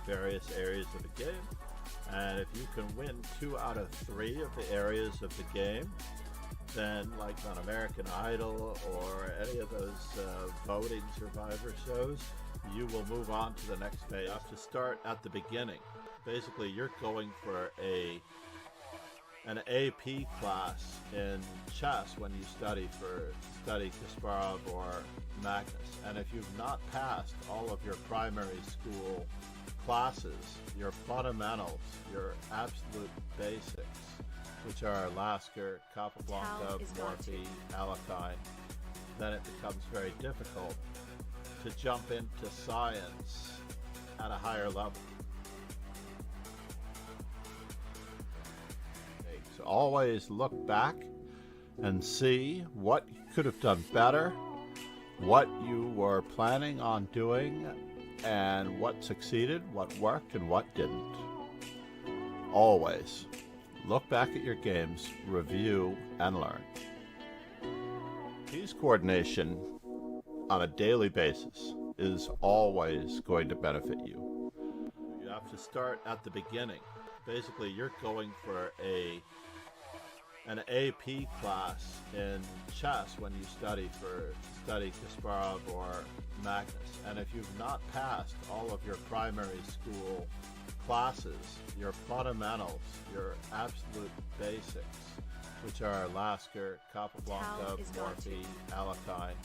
various areas of the game. And if you can win 2 out of 3 of the areas of the game, then like on American Idol or any of those voting survivor shows, you will move on to the next phase. You have to start at the beginning. Basically, you're going for an AP class in chess when you study Kasparov or Magnus. And if you've not passed all of your primary school classes, your fundamentals, your absolute basics, which are Lasker, Capablanca, Morphy, Alekhine, then it becomes very difficult to jump into science at a higher level. So always look back and see what you could have done better, what you were planning on doing, and what succeeded, what worked, and what didn't. Always look back at your games, review, and learn. Piece coordination on a daily basis is always going to benefit you. You have to start at the beginning. Basically, you're going for an AP class in chess when you study Kasparov or Magnus. And if you've not passed all of your primary school classes, your fundamentals, your absolute basics, which are Lasker, Capablanca, Morphy, Alekhine,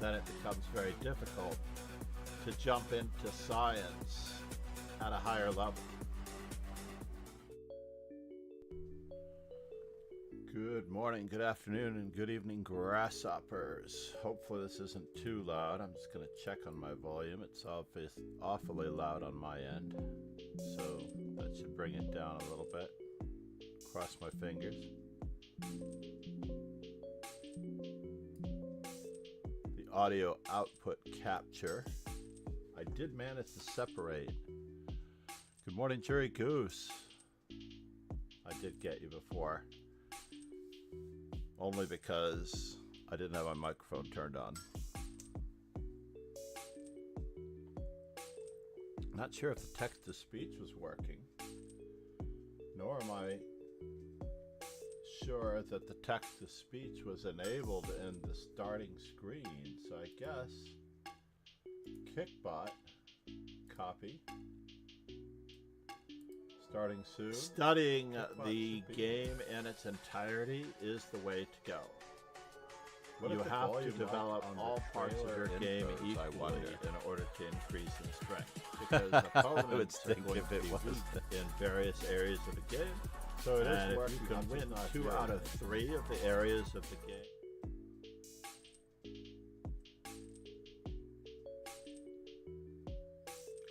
then it becomes very difficult to jump into science at a higher level. Good morning, good afternoon, and good evening, grasshoppers. Hopefully this isn't too loud. I'm just going to check on my volume. It's awfully loud on my end, so that should bring it down a little bit. Cross my fingers. The audio output capture, I did manage to separate. Good morning, Jerry Goose. I did get you before. Only because I didn't have my microphone turned on. Not sure if the text-to-speech was working, nor am I sure that the text-to-speech was enabled in the starting screen. So I guess Kickbot, copy. Starting soon. Studying the game in its entirety is the way to go. You have to develop all parts of your game equally in order to increase in strength. Because opponents are going to be weak in various areas of the game. So it is worth you can win 2 out of 3 of the areas of the game.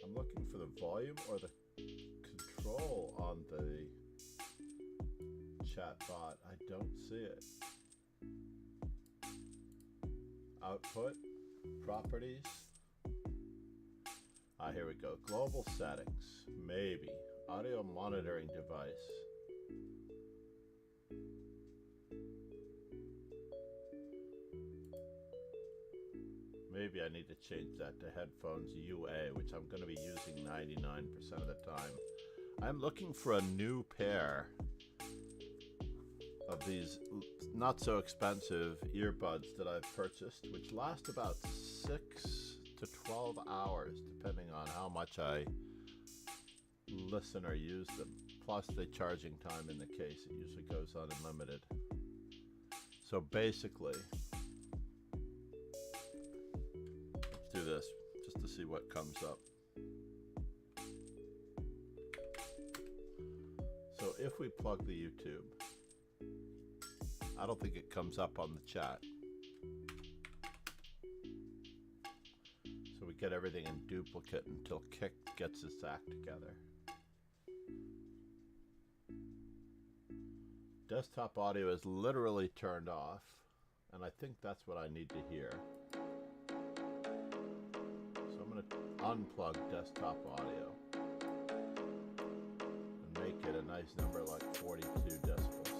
I'm looking for the volume or the control on the chat bot. I don't see it. Output, properties. Here we go. Global settings, maybe. Audio monitoring device. Maybe I need to change that to headphones UA, which I'm going to be using 99% of the time. I'm looking for a new pair of these not so expensive earbuds that I've purchased, which last about 6 to 12 hours, depending on how much I listen or use them. Plus the charging time in the case, it usually goes unlimited. So basically, let's do this just to see what comes up. So if we plug the YouTube, I don't think it comes up on the chat. So we get everything in duplicate until Kick gets its act together. Desktop audio is literally turned off, and I think that's what I need to hear. So I'm going to unplug desktop audio and make it a nice number like 42 decibels.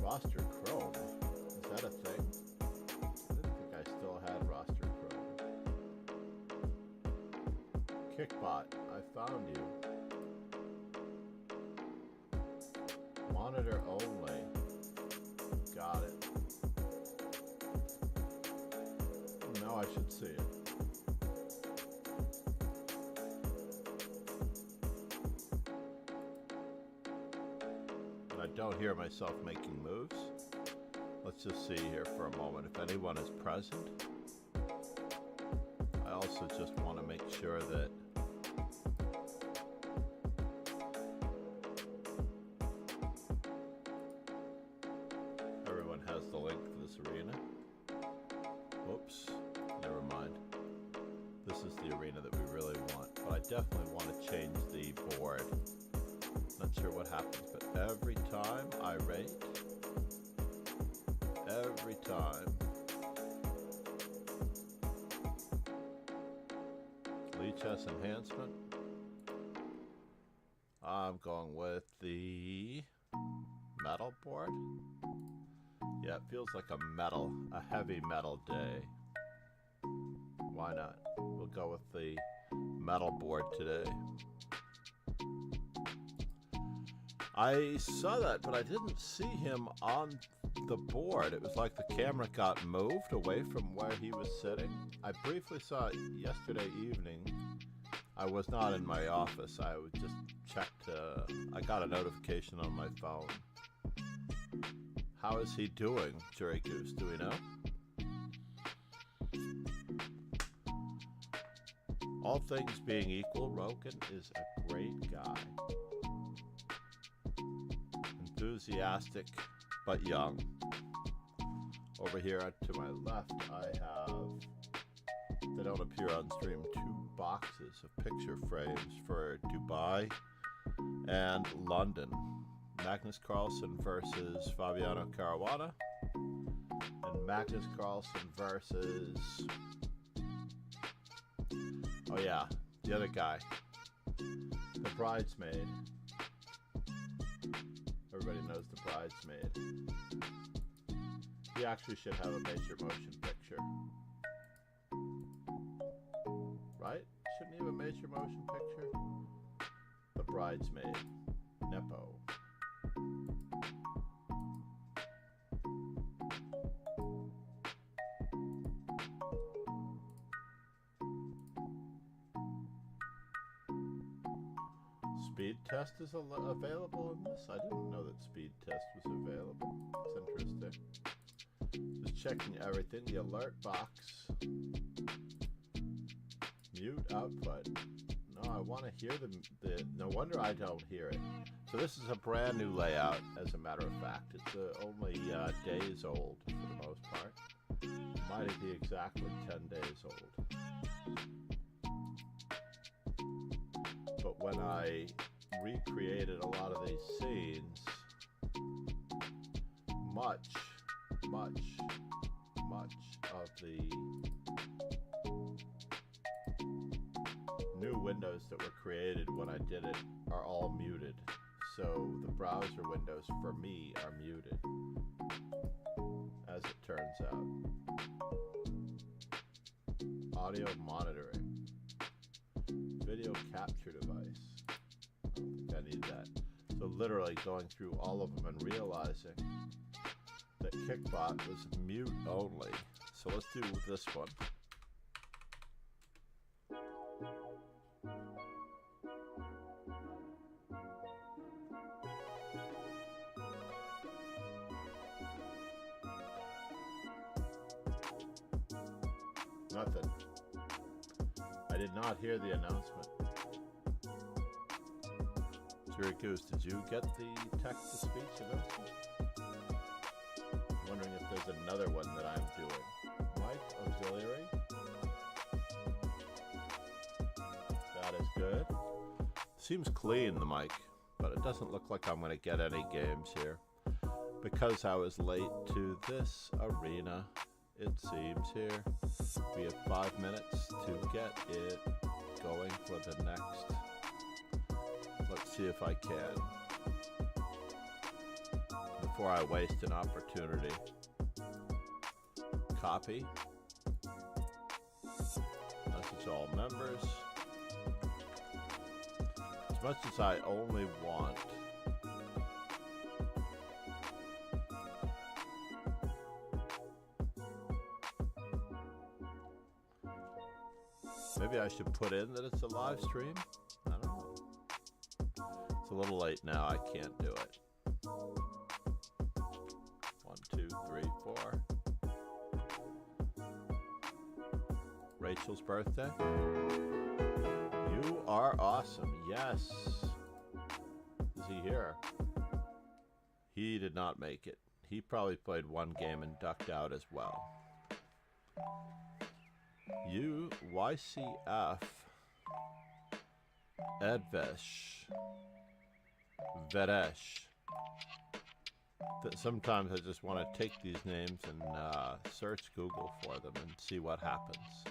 Roster Chrome, is that a thing? Kickbot, I found you. Monitor only. Got it. Now I should see it. And I don't hear myself making moves. Let's just see here for a moment if anyone is present. I also just want to make sure that everyone has the link to this arena. Whoops, never mind. This is the arena that we really want, but I definitely want to change the board. Not sure what happens, but every time I rate, every time, Chess enhancement. I'm going with the metal board. Yeah, it feels like a heavy metal day. Why not? We'll go with the metal board today. I saw that, but I didn't see him on the board. It was like the camera got moved away from where he was sitting. I briefly saw it yesterday evening. I was not in my office. I would just checked. I got a notification on my phone. How is he doing, Jury Goose? Do we know? All things being equal, Rogan is a great guy. Enthusiastic, but young. Over here to my left, I have, they don't appear on stream, 2 boxes of picture frames for Dubai and London. Magnus Carlsen versus Fabiano Caruana, and Magnus Carlsen versus, oh yeah, the other guy, the bridesmaid. Everybody knows the bridesmaid. He actually should have a major motion picture. Right? Shouldn't he have a major motion picture? The bridesmaid. Nepo. Speed test is available in this? I didn't know that speed test was available. It's interesting. Just checking everything. The alert box. Mute output. No, I want to hear the. No wonder I don't hear it. So this is a brand new layout, as a matter of fact. It's only days old for the most part. Might be exactly 10 days old. But when I recreated a lot of these scenes, much of the new windows that were created when I did it are all muted. So the browser windows for me are muted, as it turns out. Audio monitoring. Video capture device. I don't think I need that. So literally going through all of them and realizing that Kickbot was mute only. So let's do this one. Nothing. I did not hear the announcement. Jury Goose, did you get the text-to-speech announcement? I'm wondering if there's another one that I'm doing. Mic auxiliary. That is good. Seems clean, the mic, but it doesn't look like I'm going to get any games here. Because I was late to this arena, it seems here. We have 5 minutes to get it going for the next. Let's see if I can. Before I waste an opportunity. Copy. Message all members. as much as I only want maybe I should put in that it's a live stream. I don't know. It's a little late now. I can't do it. 1, 2, 3, 4. Rachel's birthday. You are awesome. Yes. Is he here? He did not make it. He probably played one game and ducked out as well. You, YCF, Edvesh, Vedesh. Sometimes I just want to take these names and search Google for them and see what happens.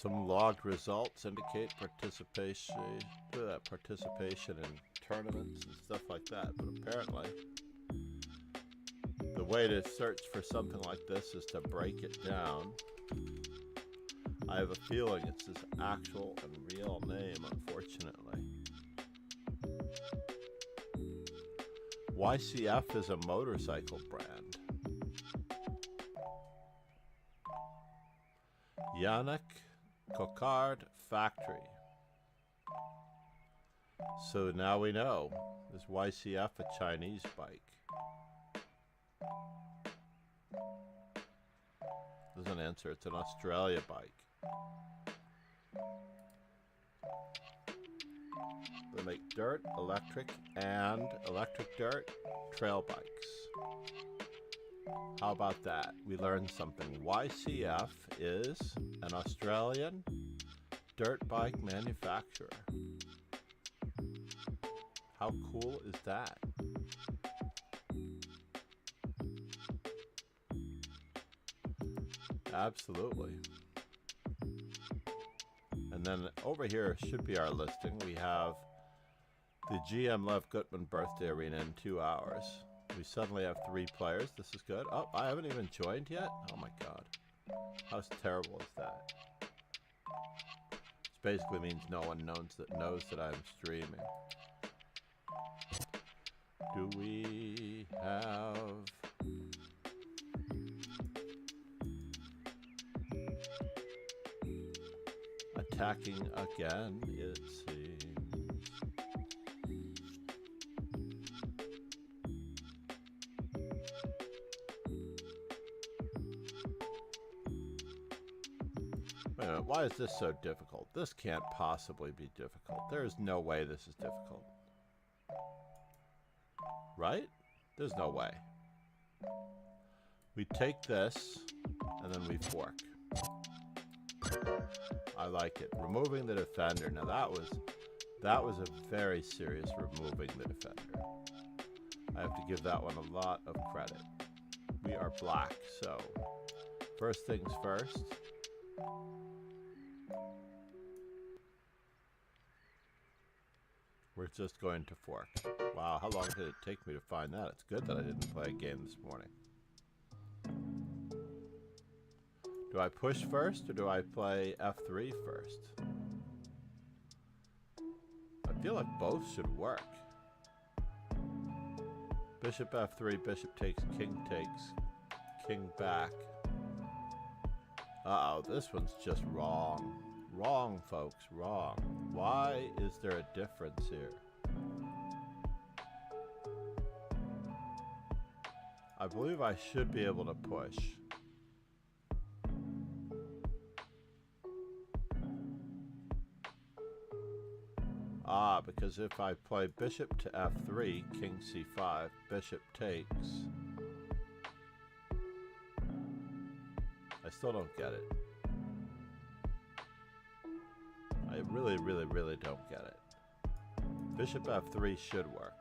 Some logged results indicate participation in tournaments and stuff like that. But apparently, the way to search for something like this is to break it down. I have a feeling it's his actual and real name, unfortunately. YCF is a motorcycle brand. Yannick Cocard Factory. So now we know. Is YCF a Chinese bike? Doesn't answer. It's an Australia bike. They make dirt, electric, and electric dirt trail bikes. How about that? We learned something. YCF is an Australian dirt bike manufacturer. How cool is that? Absolutely. And then over here should be our listing. We have the GM Lev Gutman birthday arena in 2 hours. We suddenly have 3 players. This is good. Oh, I haven't even joined yet? Oh my god. How terrible is that? This basically means no one knows that I'm streaming. Do we have... attacking again, it seems. Wait a minute, why is this so difficult? This can't possibly be difficult. There is no way this is difficult. Right? There's no way. We take this, and then we fork. I like it. Removing the defender. Now that was a very serious removing the defender. I have to give that one a lot of credit. We are black, so first things first. We're just going to fork. Wow, how long did it take me to find that? It's good that I didn't play a game this morning. Do I push first, or do I play F3 first? I feel like both should work. Bishop F3, bishop takes, king back. Uh-oh, this one's just wrong. Wrong, folks, wrong. Why is there a difference here? I believe I should be able to push. Ah, because if I play bishop to f3, king c5, bishop takes. still don't get it. I really, really, really don't get it. Bishop f3 should work.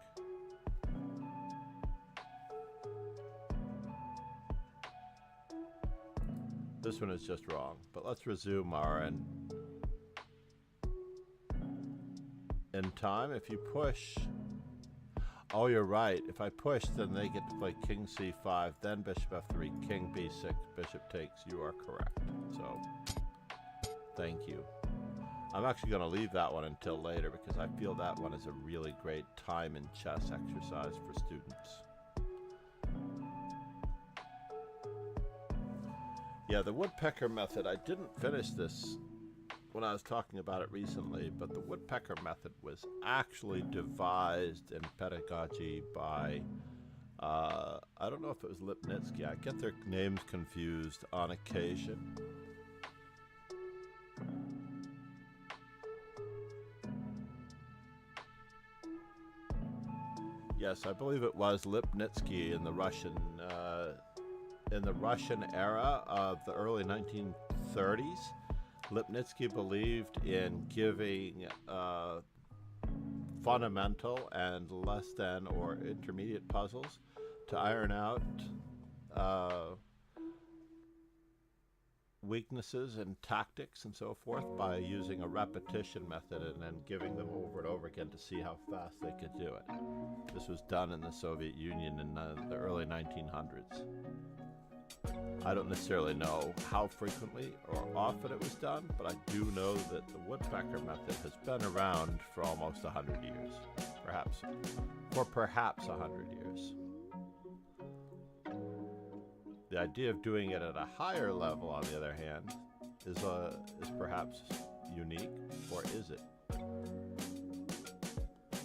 This one is just wrong, but let's resume our end. In time, if you push... Oh, you're right. If I push, then they get to play king c5, then bishop f3, king b6, bishop takes. You are correct. So, thank you. I'm actually going to leave that one until later because I feel that one is a really great time and chess exercise for students. Yeah, the woodpecker method, I didn't finish this when I was talking about it recently, but the woodpecker method was actually devised in pedagogy by, I don't know if it was Lipnitsky. I get their names confused on occasion. Yes, I believe it was Lipnitsky in the Russian era of the early 1930s. Lipnitsky believed in giving fundamental and less than or intermediate puzzles to iron out weaknesses in tactics and so forth by using a repetition method and then giving them over and over again to see how fast they could do it. This was done in the Soviet Union in the early 1900s. I don't necessarily know how frequently or often it was done, but I do know that the woodpecker method has been around for almost 100 years, perhaps 100 years. The idea of doing it at a higher level, on the other hand, is perhaps unique, or is it?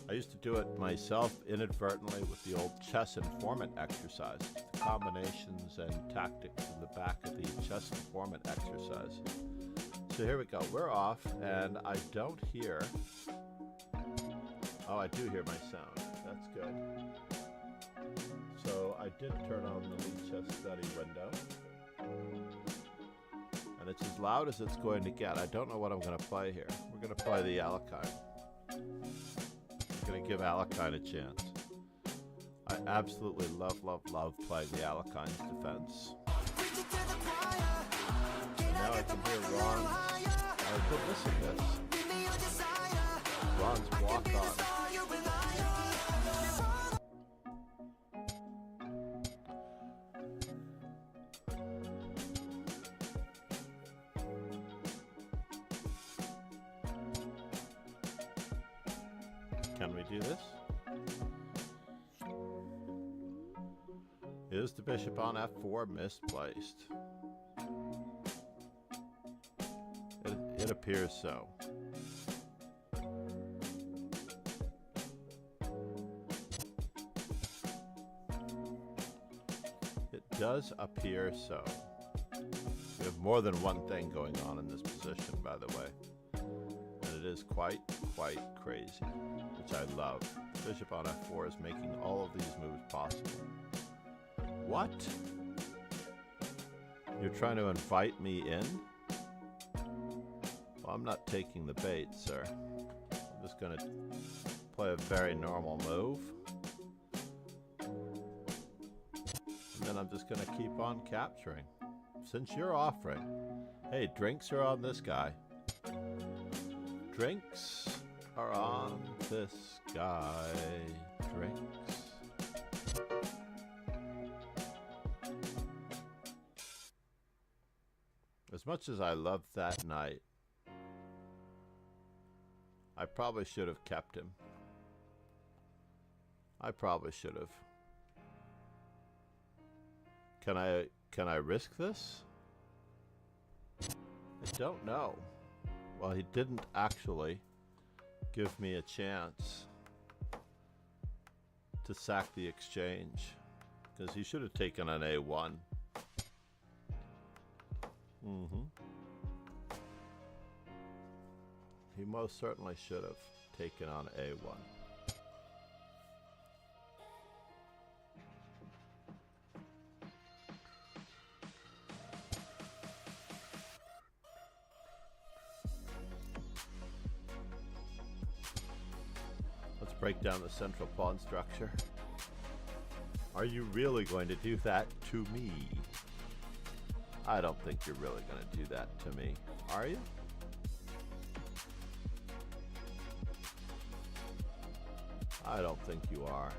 I used to do it myself inadvertently with the old chess informant exercise, the combinations and tactics in the back of the chess informant exercise. So here we go. We're off, and I don't hear... Oh, I do hear my sound. That's good. So I did turn on the lead chess study window. And it's as loud as it's going to get. I don't know what I'm going to play here. We're going to play the Alekhine. I'm going to give Alekhine a chance. I absolutely love playing the Alekhine's defense. And now I can hear Ron's... I've been missing this. Ron's walk on. Can we do this? Is the bishop on f4 misplaced? It appears so. It does appear so. We have more than one thing going on in this position, by the way. And it is quite crazy, which I love. Bishop on f4 is making all of these moves possible. What? You're trying to invite me in? Well, I'm not taking the bait, sir. I'm just going to play a very normal move. And then I'm just going to keep on capturing. Since you're offering. Hey, drinks are on this guy. Drinks are on this guy. Drinks. As much as I loved that night, I probably should have kept him. I probably should have. Can I risk this? I don't know. Well, he didn't actually give me a chance to sack the exchange, because he should have taken an A1. He most certainly should have taken on A1. break down the central pawn structure. Are you really going to do that to me? I don't think you're really going to do that to me, are you? I don't think you are.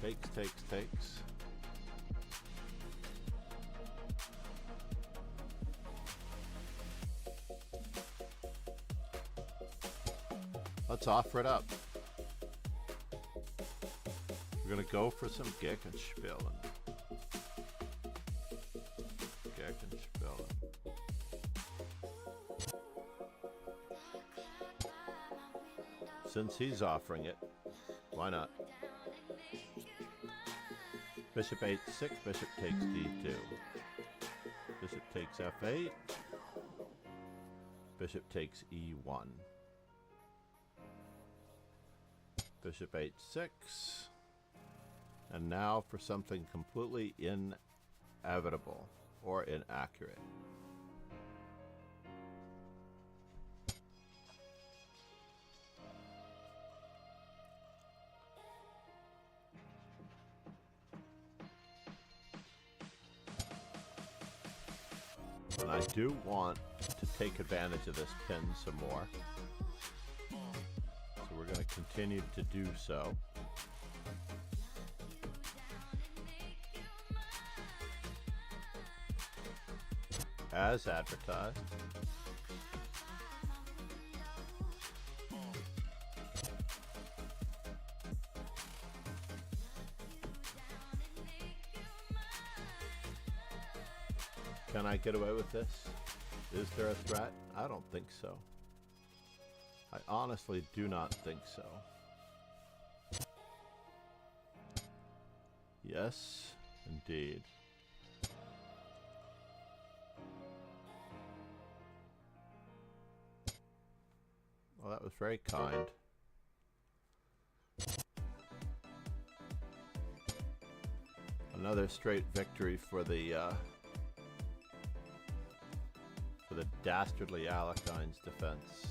Takes, takes, takes. Let's offer it up. We're gonna go for some Gegenspielen. Gegenspielen. Since he's offering it, why not? Bishop h6, bishop takes d2. Bishop takes f8. Bishop takes e1. Bishop h6. And now for something completely inevitable or inaccurate. And I do want to take advantage of this pin some more. So we're going to continue to do so. As advertised. Can I get away with this? Is there a threat? I don't think so. I honestly do not think so. Yes, indeed. Well, that was very kind. Another straight victory for the dastardly Alekine's defense.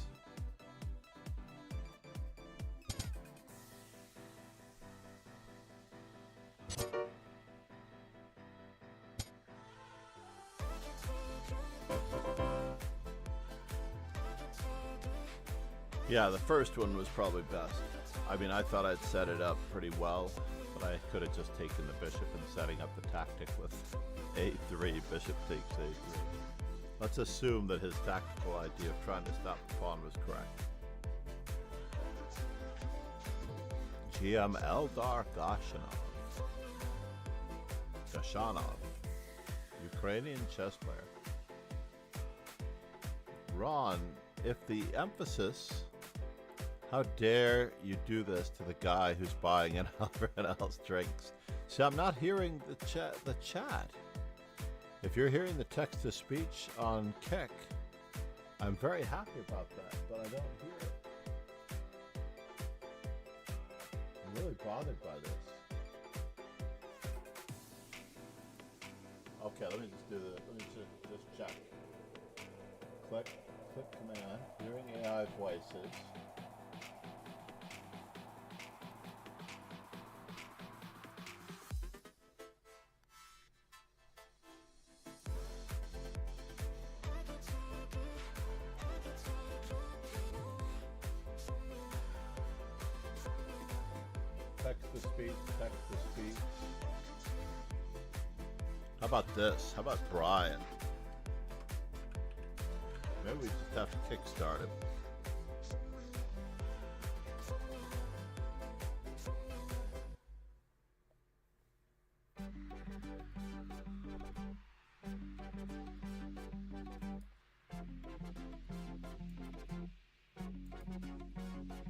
Yeah, the first one was probably best. I mean, I thought I'd set it up pretty well, but I could have just taken the bishop and setting up the tactic with a3, bishop takes a3. Let's assume that his tactical idea of trying to stop the pawn was correct. GM Eldar Gashanov, Ukrainian chess player. Ron, if the emphasis, how dare you do this to the guy who's buying everyone else drinks? See, I'm not hearing the chat. If you're hearing the text-to-speech on Kick, I'm very happy about that, but I don't hear it. I'm really bothered by this. Okay, let me just check. Click command, hearing AI voices. Text to speech. How about this? How about Brian? Maybe we just have to kickstart him.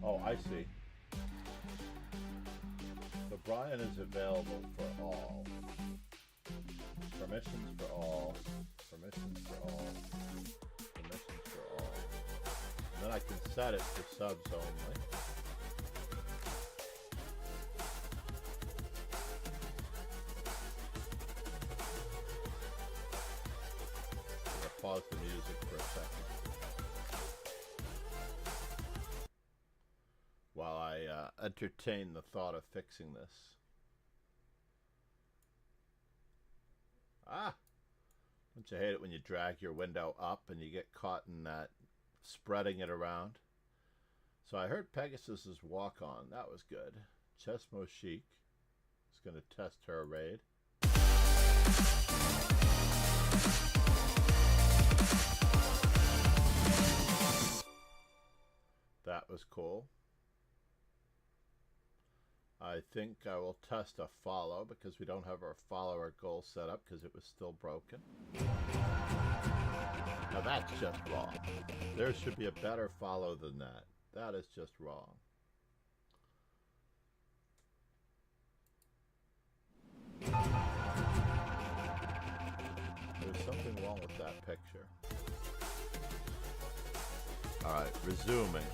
Oh, I see. So Brian is available for all. Permissions for all. Permissions for all. Permissions for all. And then I can set it for subs only. I'm going to pause the music for a second. entertain the thought of fixing this. Ah! Don't you hate it when you drag your window up and you get caught in that spreading it around? So I heard Pegasus's walk-on. That was good. Chesmo Chic is going to test her raid. That was cool. I think I will test a follow because we don't have our follower goal set up because it was still broken. Now that's just wrong. There should be a better follow than that. That is just wrong. There's something wrong with that picture. Alright, resuming.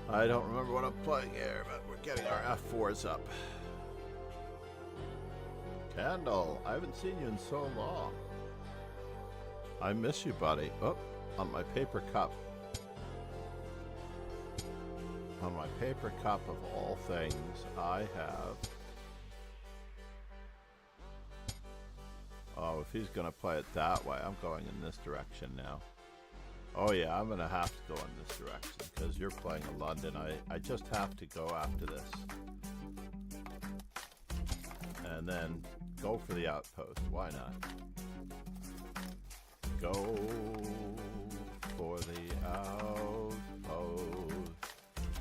I don't remember what I'm playing here, but we're getting our F4s up. Candle, I haven't seen you in so long. I miss you, buddy. Oh, on my paper cup. On my paper cup of all things, I have... Oh, if he's going to play it that way, I'm going in this direction now. Oh yeah, I'm going to have to go in this direction because you're playing in London. I just have to go after this. And then go for the outpost. Why not? Go for the outpost.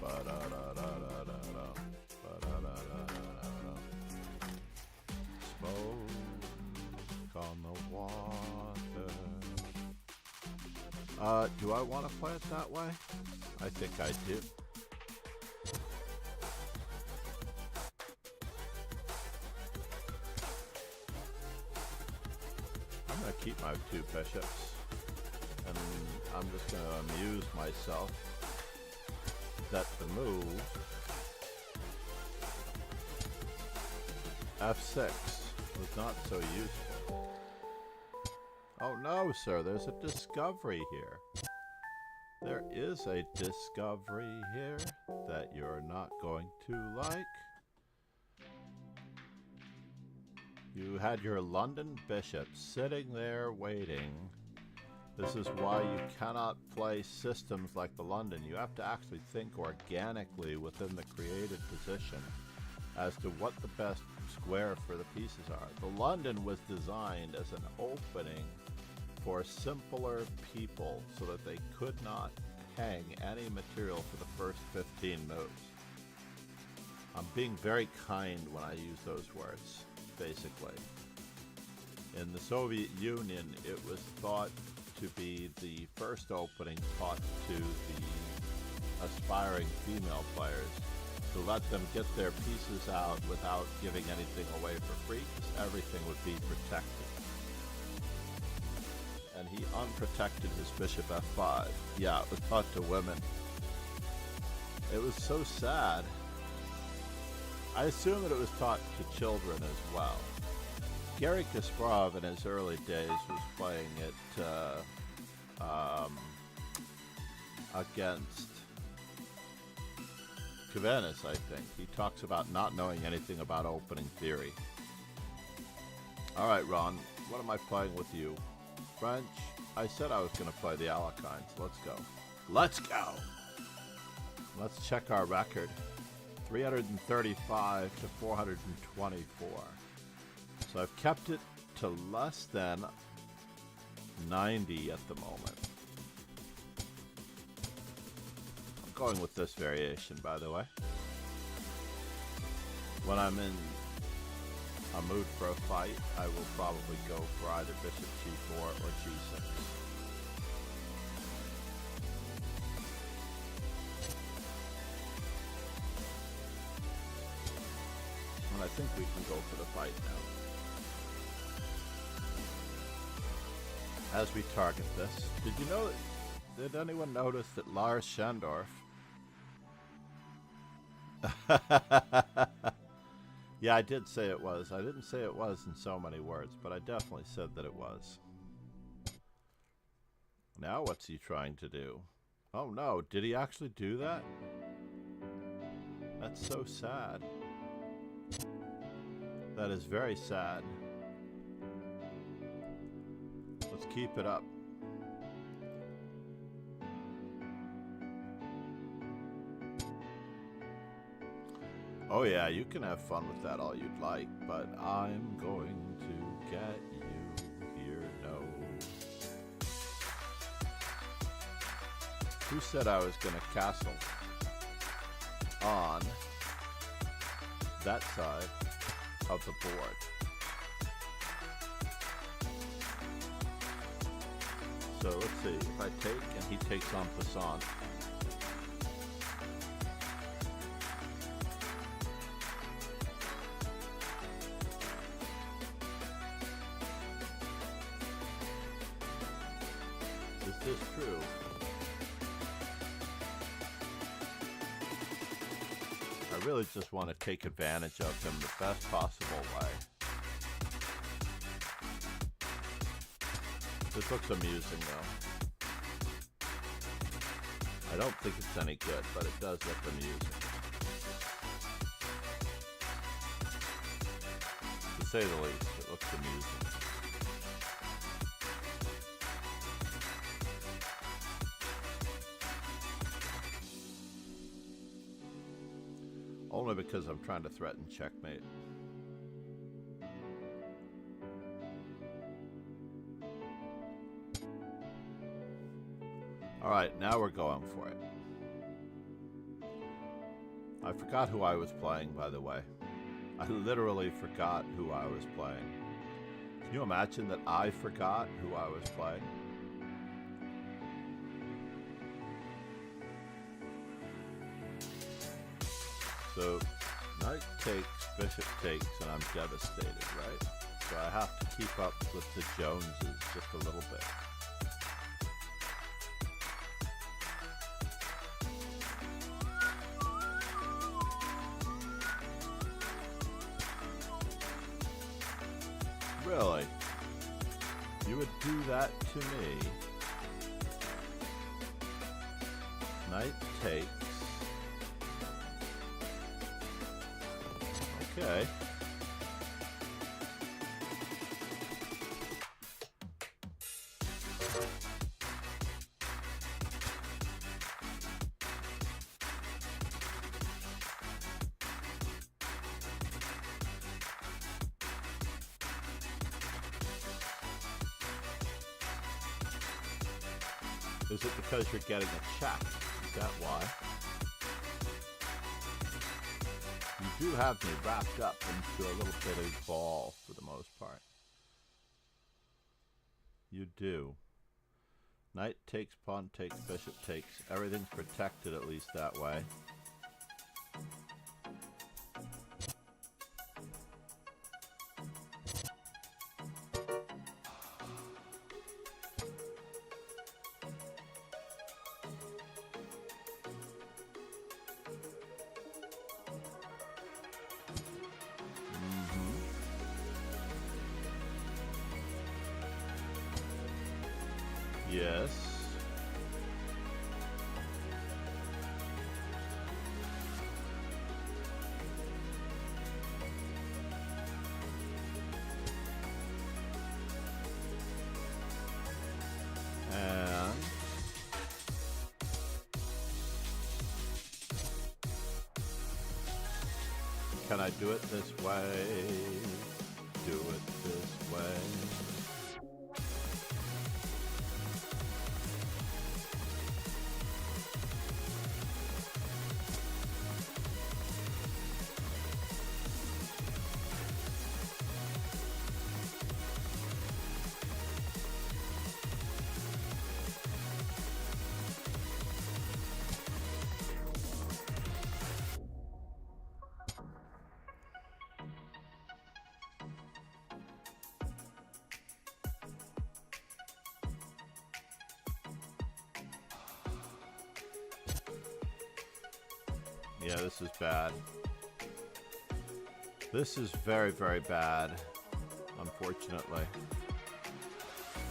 Ba-da-da-da-da-da-da. Ba-da-da-da-da-da-da. Smoke on the water. Do I want to play it that way? I think I do. I'm going to keep my 2 bishops. And I'm just going to amuse myself that the move F6 was not so useful. Oh no, sir, there's a discovery here. There is a discovery here that you're not going to like. You had your London bishop sitting there waiting. This is why you cannot play systems like the London. You have to actually think organically within the created position as to what the best square for the pieces are. The London was designed as an opening for simpler people so that they could not hang any material for the first 15 moves. I'm being very kind when I use those words, basically. In the Soviet Union, it was thought to be the first opening taught to the aspiring female players to let them get their pieces out without giving anything away for free, because everything would be protected. And he unprotected his bishop f5. Yeah, it was taught to women. It was so sad. I assume that it was taught to children as well. Garry Kasparov in his early days was playing it against Kavanis, I think. He talks about not knowing anything about opening theory. Alright, Ron, what am I playing with you? French? I said I was going to play the Alekhines. Let's go. Let's go! Let's check our record. 335 to 424. So I've kept it to less than 90 at the moment. I'm going with this variation, by the way. When I'm in a mood for a fight, I will probably go for either bishop g4 or g6. And I think we can go for the fight now. As we target this, did you know, did anyone notice that Lars Schendorf yeah, I did say it was. I didn't say it was in so many words, but I definitely said that it was. Now what's he trying to do? Oh no, did he actually do that? That's so sad. That is very sad. Let's keep it up. Oh yeah, you can have fun with that all you'd like, but I'm going to get you here. No. Who said I was going to castle on that side of the board? So let's see, if I take and he takes on passant. Is this true? I really just want to take advantage of him the best possible way. This looks amusing though. I don't think it's any good, but it does look amusing. To say the least, it looks amusing. Only because I'm trying to threaten checkmate. Alright, now we're going for it. I forgot who I was playing, by the way. I literally forgot who I was playing. Can you imagine that I forgot who I was playing? So, knight takes, bishop takes, and I'm devastated, right? So I have to keep up with the Joneses just a little bit. Really? You would do that to me? Knight takes. Okay. Is it because you're getting a check? Is that why? You do have me wrapped up into a little bit of ball for the most part. You do. Knight takes, pawn takes, bishop takes. Everything's protected at least that way. Yes. And can I do it this way? Do it this way. Yeah, this is bad. This is very, very bad, unfortunately.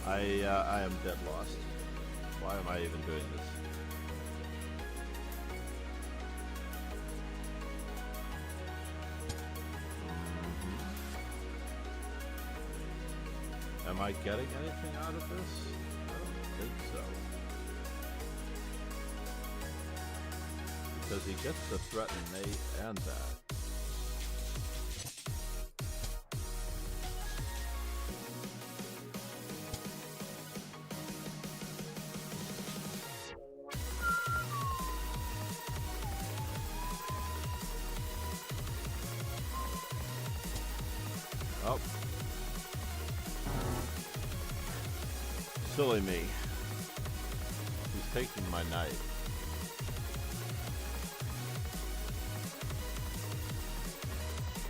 I am dead lost. Why am I even doing this? Am I getting anything out of this? I don't think so. Because he gets to threaten mate and that. Oh. Silly me. He's taking my knight.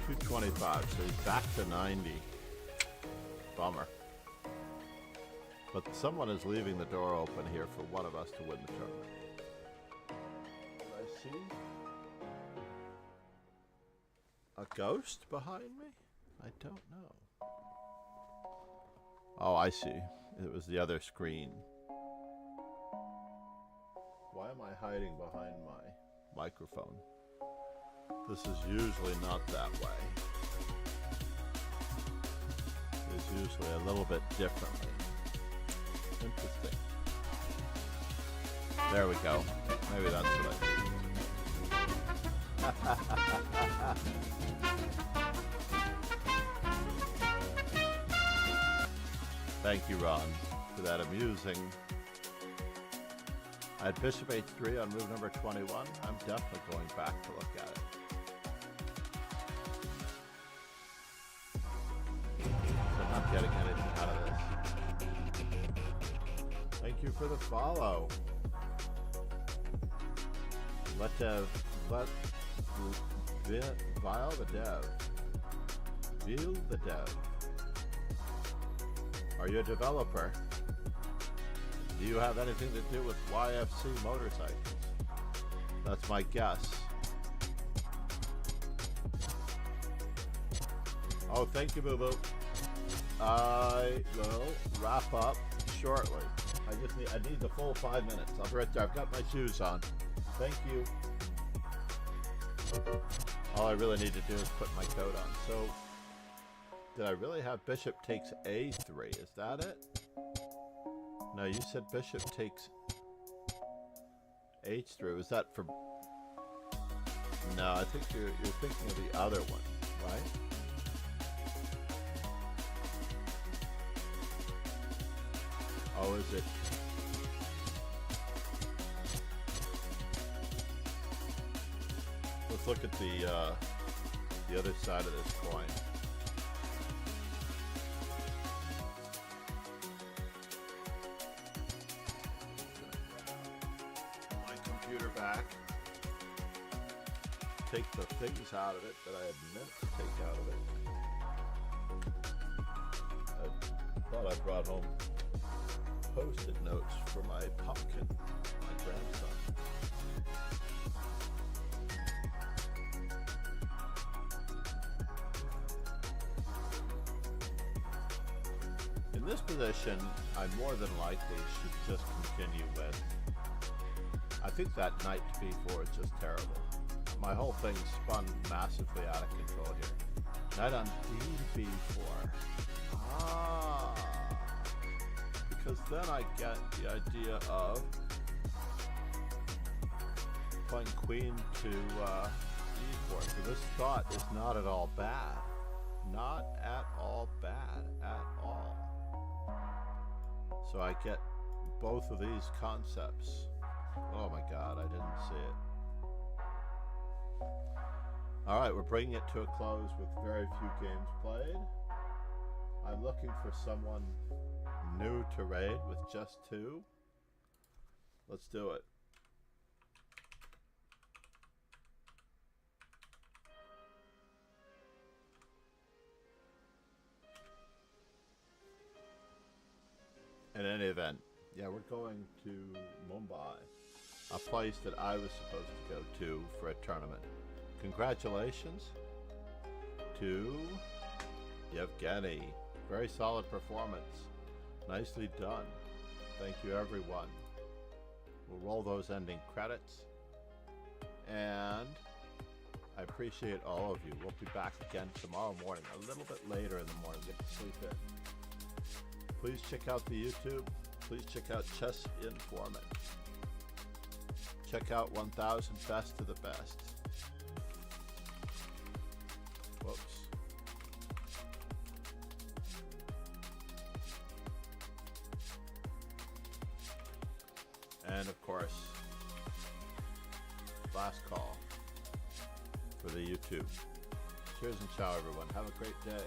$225, so he's back to 90. Bummer. But someone is leaving the door open here for one of us to win the tournament. I see a ghost behind me? I don't know. Oh, I see. It was the other screen. Why am I hiding behind my microphone? This is usually not that way. It's usually a little bit differently. Interesting. There we go. Maybe that's what I need. Thank you, Ron, for that amusing. I had Bishop H3 on move number 21. I'm definitely going back to look at it. So I'm not getting anything out of this. Thank you for the follow. Vile the dev. Veal the dev. Are you a developer? Do you have anything to do with YFC motorcycles? That's my guess. Oh, thank you, Boo Boo. I will wrap up shortly. I need the full 5 minutes. I'll be right there. I've got my shoes on. Thank you. All I really need to do is put my coat on. So, did I really have Bishop takes A3? Is that it? No, you said Bishop takes H3. Was that for... No, I think you're thinking of the other one, right? Oh, is it? Let's look at the other side of this coin. Back. Take the things out of it that I had meant to take out of it. I thought I brought home Post-it notes for my pumpkin, my grandson. In this position, I more than likely should just continue with. I think that knight to b4 is just terrible. My whole thing spun massively out of control here. Knight on d4. Ah. Because then I get the idea of playing queen to e4. So this thought is not at all bad. Not at all bad at all. So I get both of these concepts. Oh my god, I didn't see it. Alright, we're bringing it to a close with very few games played. I'm looking for someone new to raid with just 2. Let's do it. In any event, yeah, we're going to Mumbai, a place that I was supposed to go to for a tournament. Congratulations to Yevgeny. Very solid performance. Nicely done. Thank you, everyone. We'll roll those ending credits. And I appreciate all of you. We'll be back again tomorrow morning, a little bit later in the morning. Get to sleep in. Please check out the YouTube. Please check out Chess Informant. Check out 1000 Best of the Best. Whoops. And of course, last call for the YouTube. Cheers and ciao, everyone. Have a great day.